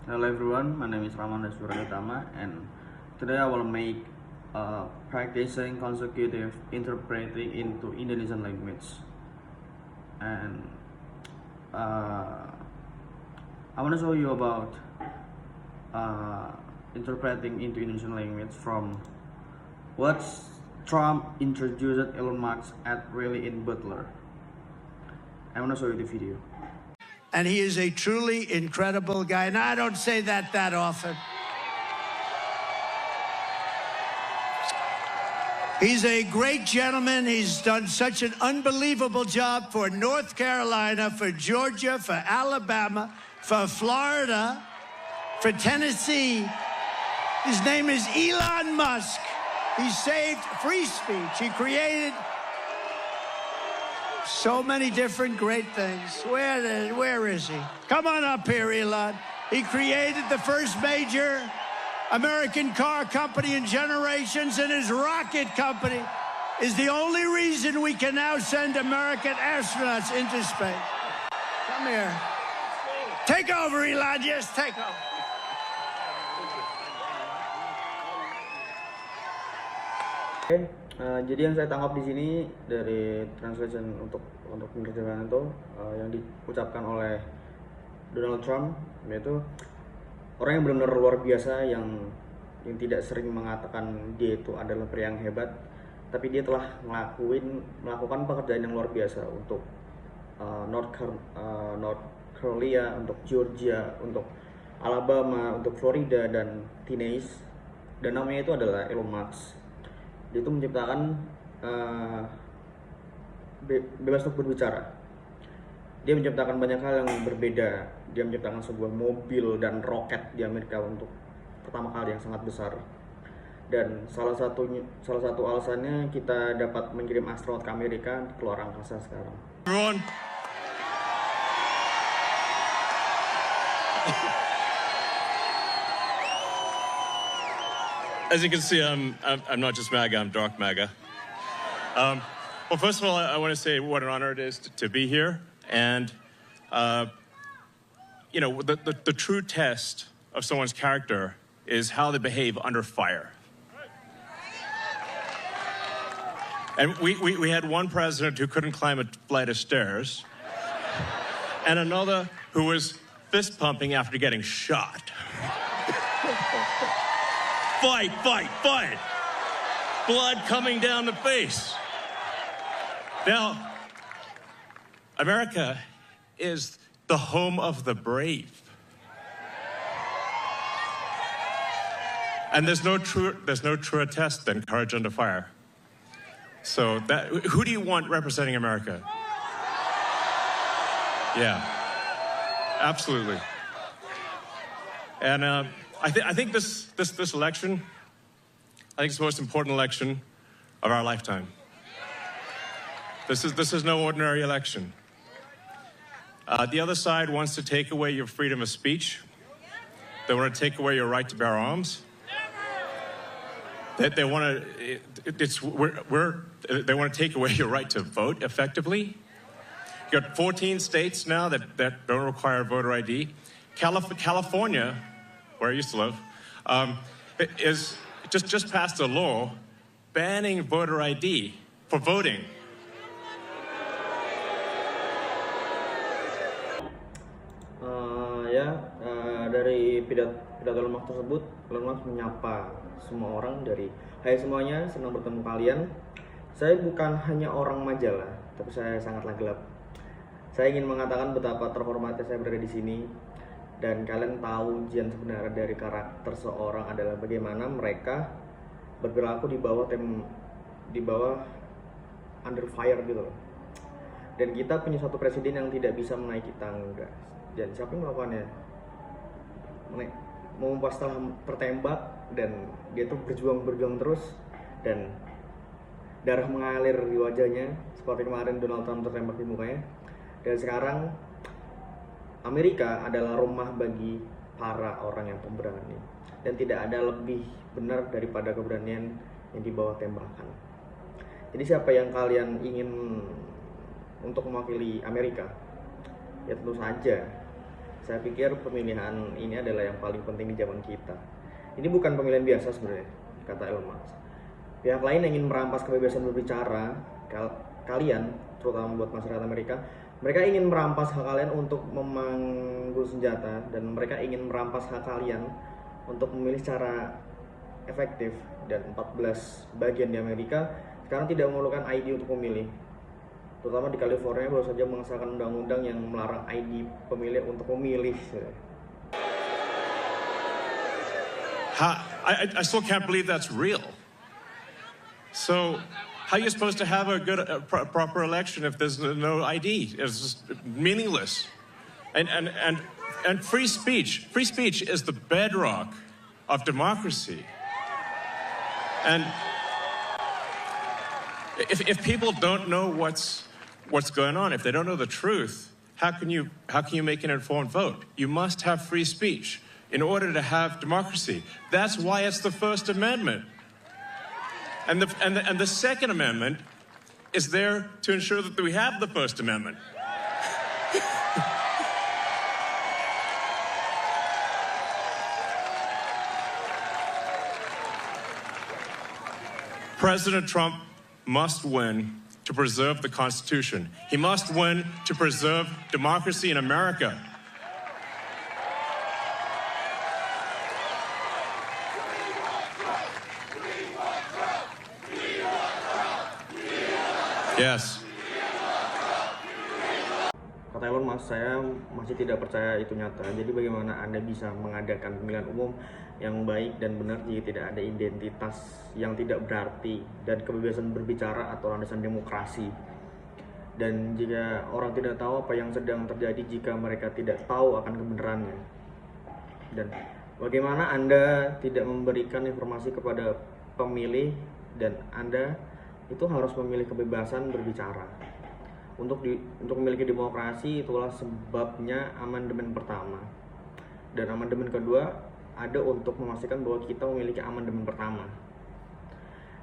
Hello everyone, my name is Raman Suryatama and today I will make practicing consecutive interpreting into Indonesian language. And I want to show you about interpreting into Indonesian language from what Trump introduced Elon Musk at Rally in Butler. I want to show you the video. And he is a truly incredible guy. And I don't say that often. He's a great gentleman. He's done such an unbelievable job for North Carolina, for Georgia, for Alabama, for Florida, for Tennessee. His name is Elon Musk. He saved free speech. He created so many different great things. Where is he? Come on up here, Elon. He created the first major American car company in generations, and his rocket company is the only reason we can now send American astronauts into space. Come here. Take over, Elon. Yes, take over. Oke, jadi yang saya tangkap di sini dari translation untuk pengerjaan itu yang diucapkan oleh Donald Trump, yaitu orang yang benar-benar luar biasa yang tidak sering mengatakan dia itu adalah pria yang hebat, tapi dia telah melakukan pekerjaan yang luar biasa untuk North Carolina, untuk Georgia, untuk Alabama, untuk Florida dan Tennessee, dan namanya itu adalah Elon Musk. Dia itu menciptakan bebas untuk berbicara. Dia menciptakan banyak hal yang berbeda. Dia menciptakan sebuah mobil dan roket di Amerika untuk pertama kali yang sangat besar. Dan salah satu alasannya kita dapat mengirim astronot ke Amerika ke luar angkasa sekarang. Everyone. As you can see, I'm not just MAGA, I'm dark MAGA. Well, first of all, I want to say what an honor it is to be here. And, you know, the true test of someone's character is how they behave under fire. And we had one president who couldn't climb a flight of stairs, and another who was fist pumping after getting shot. Fight, fight, fight. Blood coming down the face. Now, America is the home of the brave. And there's no truer test than courage under fire. So who do you want representing America? Yeah, absolutely. And I think this election, I think it's the most important election of our lifetime. This is no ordinary election. The other side wants to take away your freedom of speech. They want to take away your right to bear arms. They want to take away your right to vote effectively. You got 14 states now that don't require voter ID. California, where I used to live, is just passed a law banning voter ID for voting. Dari pidato Elon Musk tersebut, Elon Musk menyapa semua orang dari, "Hai semuanya, senang bertemu kalian. Saya bukan hanya orang majalah, tapi saya sangatlah gelap. Saya ingin mengatakan betapa terhormatnya saya berada di sini. Dan kalian tahu ujian sebenarnya dari karakter seorang adalah bagaimana mereka berperilaku di bawah under fire gitu loh. Dan kita punya satu presiden yang tidak bisa menaiki tangga. Dan siapa yang melakukannya? Mau setelah tertembak, dan dia tuh berjuang terus, dan darah mengalir di wajahnya seperti kemarin Donald Trump tertembak di mukanya. Dan sekarang Amerika adalah rumah bagi para orang yang pemberani, dan tidak ada lebih benar daripada keberanian yang di bawah tembakan. Jadi siapa yang kalian ingin untuk mewakili Amerika? Ya tentu saja Saya pikir pemilihan ini adalah yang paling penting di zaman kita. Ini bukan pemilihan biasa sebenarnya, kata Elon Musk. Pihak lain yang ingin merampas kebebasan berbicara kalian, terutama buat masyarakat Amerika, mereka ingin merampas hak kalian untuk memanggul senjata, dan mereka ingin merampas hak kalian untuk memilih secara efektif. Dan 14 bagian di Amerika sekarang tidak memerlukan ID untuk memilih. Terutama di California baru saja mengesahkan undang-undang yang melarang ID pemilih untuk memilih. I still can't believe that's real. So, how are you supposed to have a good, proper election if there's no ID? It's just meaningless. And free speech is the bedrock of democracy. And if people don't know what's going on, if they don't know the truth, how can you make an informed vote? You must have free speech in order to have democracy. That's why it's the First Amendment. And the Second Amendment is there to ensure that we have the First Amendment. President Trump must win to preserve the Constitution. He must win to preserve democracy in America. Yes. Kata Elon Musk, saya masih tidak percaya itu nyata. Jadi bagaimana Anda bisa mengadakan pemilihan umum yang baik dan benar jika tidak ada identitas yang tidak berarti dan kebebasan berbicara atau landasan demokrasi? Dan jika orang tidak tahu apa yang sedang terjadi jika mereka tidak tahu akan kebenarannya? Dan bagaimana Anda tidak memberikan informasi kepada pemilih dan Anda itu harus memilih kebebasan berbicara. Untuk memiliki demokrasi, itulah sebabnya amandemen pertama. Dan amandemen kedua ada untuk memastikan bahwa kita memiliki amandemen pertama.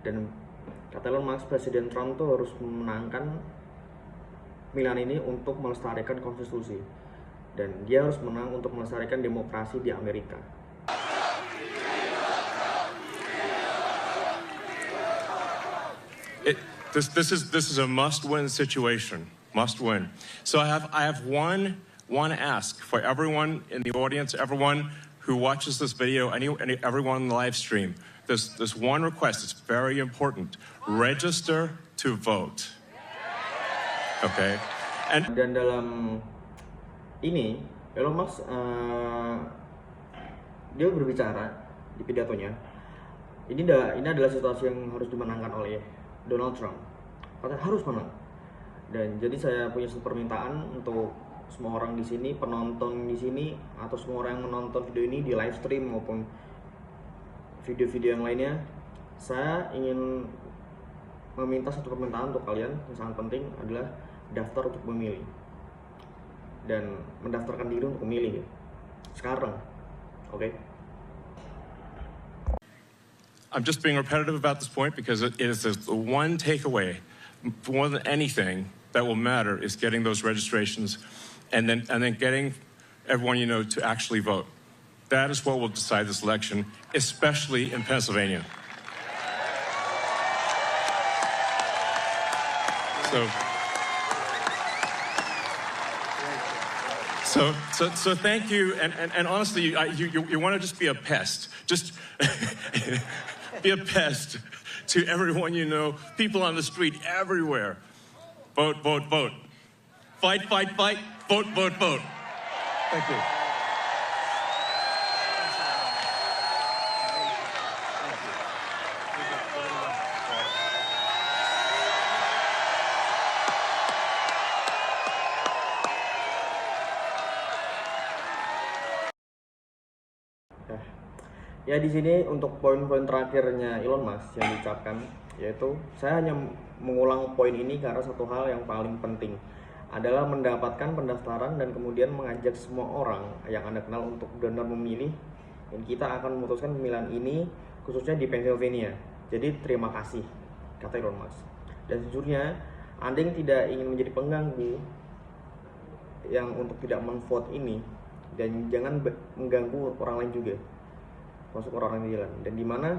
Dan kata Elon Musk, Presiden Trump tuh harus memenangkan pemilihan ini untuk melestarikan konstitusi. Dan dia harus menang untuk melestarikan demokrasi di Amerika. This is a must-win situation. Must win. So I have one ask for everyone in the audience, everyone who watches this video, everyone in the live stream. There's one request. It's very important. Register to vote. Okay. Dan dalam ini Elon Musk dia berbicara di pidatonya. Ini adalah situasi yang harus dimenangkan oleh Donald Trump. Katanya harus menang. Dan jadi saya punya satu permintaan untuk semua orang di sini, penonton di sini, atau semua orang yang menonton video ini di live stream maupun video-video yang lainnya. Saya ingin meminta satu permintaan untuk kalian yang sangat penting adalah daftar untuk memilih dan mendaftarkan diri untuk memilih sekarang. Oke? I'm just being repetitive about this point because it is the one takeaway more than anything that will matter is getting those registrations and then getting everyone you know to actually vote. That is what will decide this election, especially in Pennsylvania. So thank you, and honestly, you want to just be a pest. Just be a pest to everyone you know, people on the street, everywhere. Vote, vote, vote. Fight, fight, fight. Vote, vote, vote. Thank you. Ya di sini untuk poin-poin terakhirnya Elon Musk yang diucapkan, yaitu saya hanya mengulang poin ini karena satu hal yang paling penting adalah mendapatkan pendaftaran dan kemudian mengajak semua orang yang Anda kenal untuk benar memilih, dan kita akan memutuskan pemilihan ini khususnya di Pennsylvania. Jadi terima kasih, kata Elon Musk. Dan sejujurnya Anda yang tidak ingin menjadi pengganggu yang untuk tidak memvote ini, dan jangan mengganggu orang lain juga, masuk orang lain di jalan. Dan dimana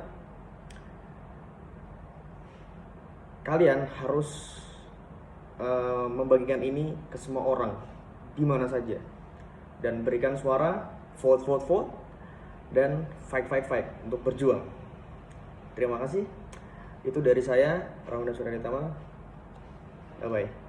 kalian harus membagikan ini ke semua orang di mana saja, dan berikan suara, vote, dan fight untuk berjuang. Terima kasih. Itu dari saya, Ramadan Suryaditama. Bye bye.